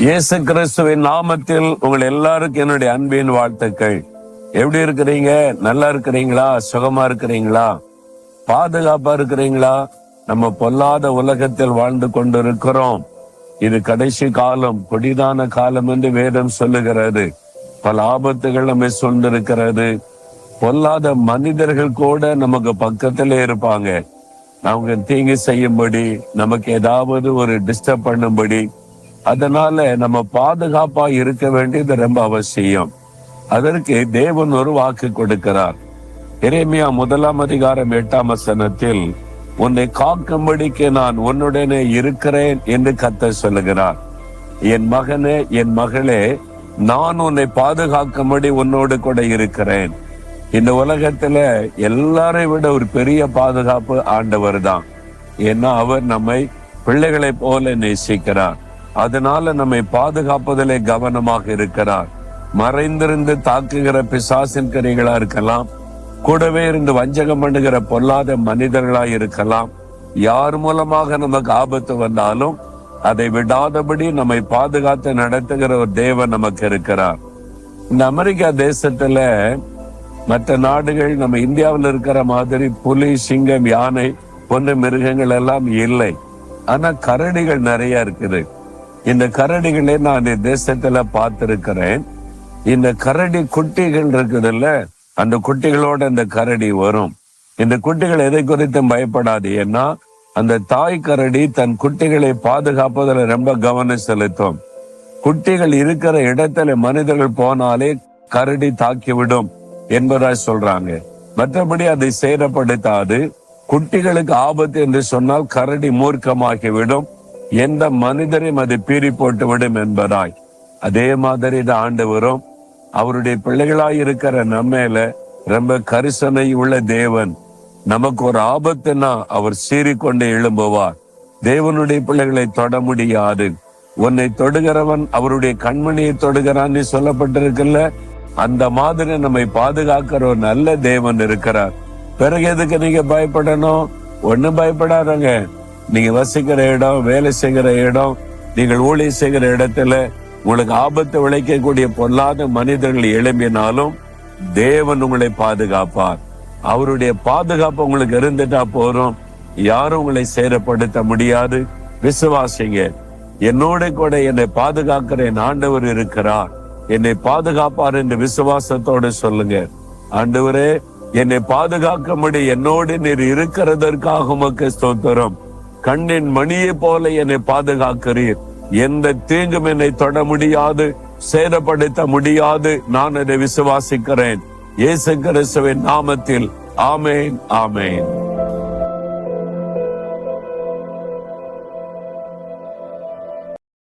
இயேசு கிறிஸ்துவின் நாமத்தில் உங்கள் எல்லாருக்கும் என்னுடைய அன்பின் வாழ்த்துக்கள். எப்படி இருக்கிறீங்க? நல்லா இருக்கிறீங்களா? சுகமா இருக்கிறீங்களா? பாதுகாப்பா இருக்கிறீங்களா? நம்ம பொல்லாத உலகத்தில் வாழ்ந்து கொண்டிருக்கிறோம். இது கடைசி காலம், கொடிதான காலம் என்று வேதம் சொல்லுகிறது. பல ஆபத்துகள் நம்மை சூழ்ந்திருக்கிறது. பொல்லாத மனிதர்கள் கூட நமக்கு பக்கத்திலே இருப்பாங்க. அவங்க தீங்கு செய்யும்படி, நமக்கு ஏதாவது ஒரு டிஸ்டர்ப் பண்ணும்படி. அதனால நம்ம பாதுகாப்பா இருக்க வேண்டியது ரொம்ப அவசியம். அதற்கு தேவன் ஒரு வாக்கு கொடுக்கிறார். எரேமியா 1:8 உன்னை காக்கும்படிக்கு நான் உன்னுடனே இருக்கிறேன் என்று கர்த்தர் சொல்லுகிறார். என் மகனே, என் மகளே, நான் உன்னை பாதுகாக்கும்படி உன்னோடு கூட இருக்கிறேன். இந்த உலகத்துல எல்லாரை விட ஒரு பெரிய பாதுகாப்பு ஆண்டவர் தான். ஏன்னா அவர் நம்மை பிள்ளைகளை போல நேசிக்கிறார். அதனால நம்மை பாதுகாப்பதிலே கவனமாக இருக்கிறார். மறைந்திருந்து தாக்குகிற பிசாசின் கரைகளா இருக்கலாம், கூடவே இருந்து வஞ்சகம் பண்ணுகிற பொல்லாத மனிதர்களா இருக்கலாம். யார் மூலமாக நமக்கு ஆபத்து வந்தாலும் அதை விடாதபடி நம்மை பாதுகாத்து நடத்துகிற ஒரு தேவன் நமக்கு இருக்கிறார். இந்த அமெரிக்கா தேசத்துல மற்ற நாடுகள் நம்ம இந்தியாவில் இருக்கிற மாதிரி புலி, சிங்கம், யானை போன்ற மிருகங்கள் எல்லாம் இல்லை. ஆனா கரடிகள் நிறைய இருக்குது. இந்த கரடிகளை நான் இந்த தேசத்துல பார்த்திருக்கிறேன். இந்த கரடி குட்டிகள் இருக்குதுல்ல, அந்த குட்டிகளோட இந்த கரடி வரும். இந்த குட்டிகள் எதை குறித்தும் பயப்படாது. ஏன்னா அந்த தாய் கரடி தன் குட்டிகளை பாதுகாப்பதில் ரொம்ப கவனம் செலுத்தும். குட்டிகள் இருக்கிற இடத்துல மனிதர்கள் போனாலே கரடி தாக்கிவிடும் என்பதாய் சொல்றாங்க. மற்றபடி அதை சேதப்படுத்தாது. குட்டிகளுக்கு ஆபத்து என்று சொன்னால் கரடி மூர்க்கமாகிவிடும், எந்த மனிதரையும் அதை பீறி போட்டு விடும் என்பதாய். அதே மாதிரி தான் ஆண்டவரும் அவருடைய பிள்ளைகளாய் இருக்கிற நம்மேல ரொம்ப கரிசனை உள்ள தேவன். நமக்கு ஒரு ஆபத்துனா அவர் சீறிக்கொண்டே எழும்புவார். தேவனுடைய பிள்ளைகளை தொட முடியாது. உன்னை தொடுகிறவன் அவருடைய கண்மணியை தொடுகிறான்னு சொல்லப்பட்டிருக்குல்ல, அந்த மாதிரி நம்மை பாதுகாக்கிற ஒரு நல்ல தேவன் இருக்கிறார். பிறகு எதுக்கு நீங்க பயப்படணும்? ஒண்ணும் பயப்படாதங்க. நீங்க வசிக்கிற இடம், வேலை செய்கிற இடம், நீங்கள் ஊழியம் செய்கிற இடத்துல உங்களுக்கு ஆபத்து விளைக்கக்கூடிய பொல்லாத மனிதர்கள் எழும்பினாலும் தேவன் உங்களை பாதுகாப்பார். அவருடைய பாதுகாப்பு உங்களுக்கு இருந்துட்டா போறோம். யாரும் உங்களை சேதப்படுத்த முடியாது. விசுவாசிங்க. என்னோட கூட என்னை பாதுகாக்கிற என் ஆண்டவர் இருக்கிறார், என்னை பாதுகாப்பார் என்று விசுவாசத்தோடு சொல்லுங்க. ஆண்டவரே, என்னை பாதுகாக்கும்படி என்னோடு நீர் இருக்கிறதற்காக உமக்கு ஸ்தோத்திரம். கண்ணின் மணியை போல என்னை பாதுகாக்கிறீர். எந்த தீங்கும் என்னை தொட முடியாது, சேதப்படுத்த முடியாது. நான் அதை விசுவாசிக்கிறேன். இயேசு கிறிஸ்துவின் நாமத்தில் ஆமேன், ஆமேன்.